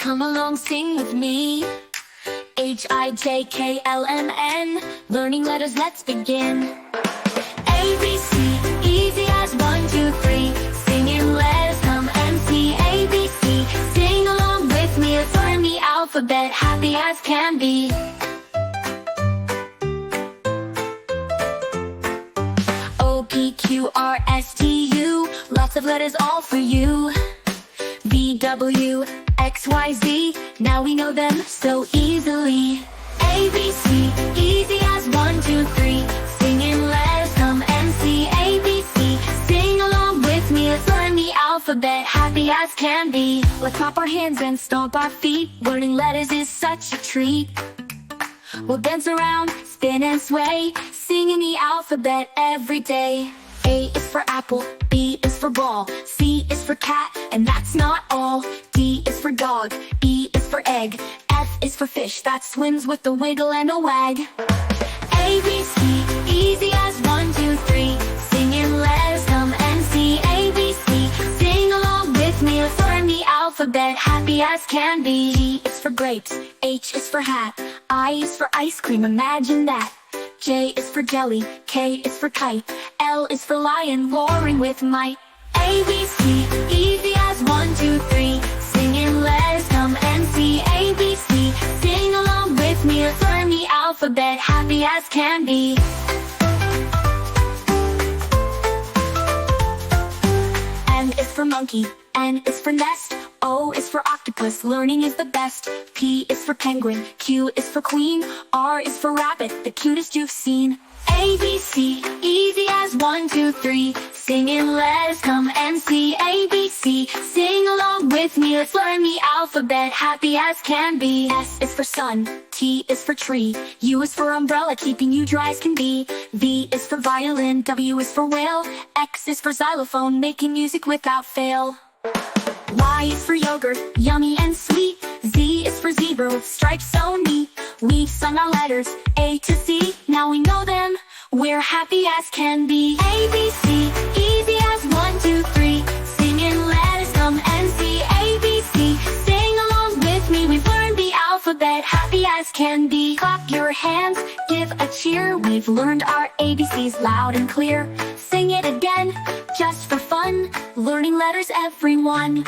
Come along, sing with me. Hijklmn, learning letters, let's begin. ABC, easy as 1, 2, 3. Singing letters, come and see ABC. Sing along with me, let's learn the alphabet, happy as can be. OPQRSTU, lots of letters all for you. VWXYZ, now we know them so easily. ABC, easy as 1, 2, 3. Singing letters, come and see ABC. Sing along with me, let's learn the alphabet, happy as can be. Let's clap our hands and stomp our feet. Learning letters is such a treat. We'll dance around, spin and sway, singing the alphabet every day. A is for apple, B is for ball, C is for cat, and that's not all. D is for dog, E is for egg, F is for fish that swims with a wiggle and a wag. ABC, easy as 1, 2, 3. Singing letters, come and see ABC. Sing along with me, let's learn the alphabet, happy as can be. G is for grapes, H is for hat, I is for ice cream, imagine that. J is for jelly, K is for kite, L is for lion, roaring with might. ABC, easy as 1, 2, 3. Singing letters, come and see ABC. Sing along with me, let's learn the alphabet, happy as can be. M is for monkey, N is for nest, O is for octopus, learning is the best. P is for penguin, Q is for queen, R is for rabbit, the cutest you've seen. ABC, easy as 1, 2, 3. Singing letters, come and see ABC. Sing along with me, let's learn the alphabet, happy as can be. S is for sun, T is for tree, U is for umbrella, keeping you dry as can be. V is for violin, W is for whale, X is for xylophone, making music without fail. Y is for yogurt, yummy and sweet. Z is for zebra with stripes so neat. We've sung our letters, A to Z, now we know them, we're happy as can be. ABC, easy as 1, 2, 3. Singing letters, come and see ABC. Sing along with me, we've learned the alphabet, happy as can be. Clap your hands, give a cheer, we've learned our ABCs loud and clear. Sing it again, just for fun, learning letters everyone.